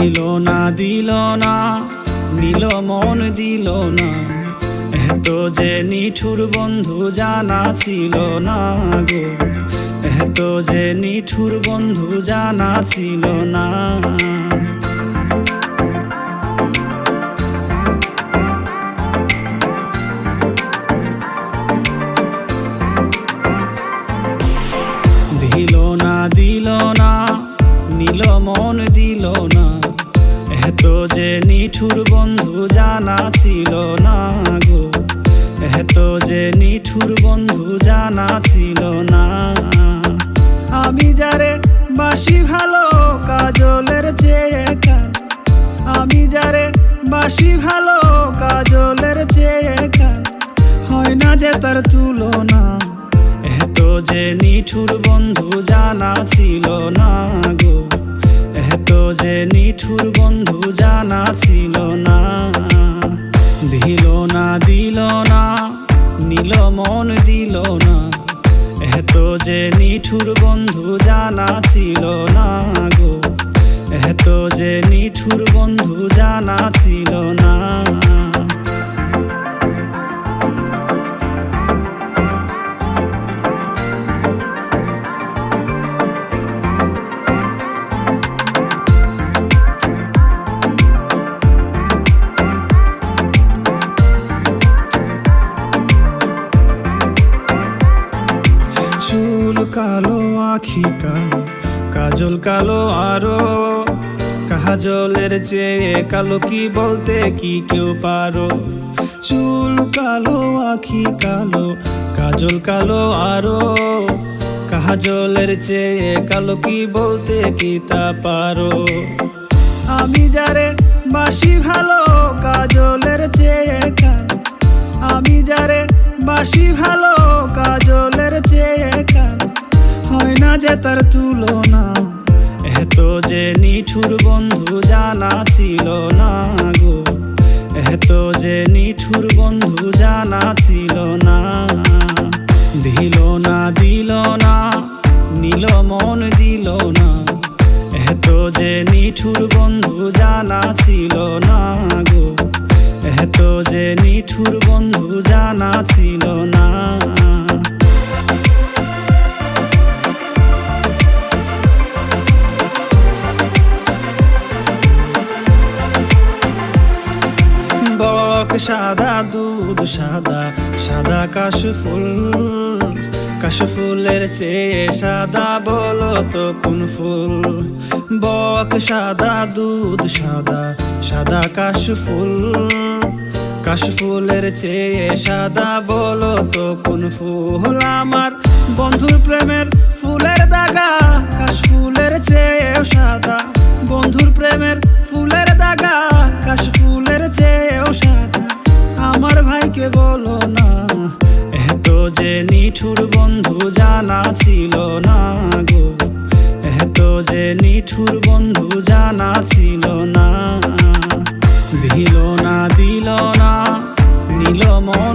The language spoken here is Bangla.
দিল না নিল মন দিল না, এত যে নিঠুর বন্ধু জানা ছিল না গো, এত যে নিঠুর বন্ধু জানা ছিল না। দিল না নিল মন দিল না, এত যে নিঠুর বন্ধু জানা ছিল না গো, এত যে নিঠুর বন্ধু জানা ছিল না। আমি যারে বাসি ভালো কাজলের চেয়ে কান, আমি যারে বাসি ভালো কাজলের চেয়ে কান, হয় না যে তার তুলনা, এত যে নিঠুর বন্ধু জানা ছিল না গো, এত যে নিঠুর বন্ধু জানা ছিল না। দিল না নিল মন দিল না, এত যে নিঠুর বন্ধু জানা ছিল না গো, এত যে নিঠুর বন্ধু জানা ছিল না। চুল কালো আখি কালো কাজল কালো আরো, কাজলের চেয়ে কালো কি বলতে কি কেউ পারো। চুল কালো আখি কালো কাজল কালো আরো, কাজলের চেয়ে কালো কি বলতে কি তা পারো। আমি যারে বাসি ভালো কাজলের চেয়ে কান, আমি যারে বাসি ভালো কাজলের চেয়ে কান, হয় না যে তার তুলনা, এত যে নিঠুর বন্ধু জানা ছিল না গো, এত যে নিঠুর বন্ধু জানা ছিল না। দিল না নিল মন দিল না, এত যে নিঠুর বন্ধু জানা ছিল না গো, এত যে নিঠুর বন্ধু জানা ছিল না। বক সাদা দুধ সাদা সাদা কাশফুল, কাশফুলের চেয়ে সাদা বলো তো কোন ফুল। বক সাদা দুধ সাদা সাদা কাশফুল, কাশফুলের চেয়ে সাদা বলো তো কোন ফুল। আমার বন্ধুর প্রেমের ফুলের দাগা কাশফুলের চেয়েও সাদা, বন্ধুর প্রেমের ফুলের দাগা কাশফুলের চেয়েও সাদা। আমার ভাইকে বলো না, এত যে নিঠুর বন্ধু জানা ছিল না গো, এত যে নিঠুর বন্ধু জানা ছিল না। দিল না নিল মন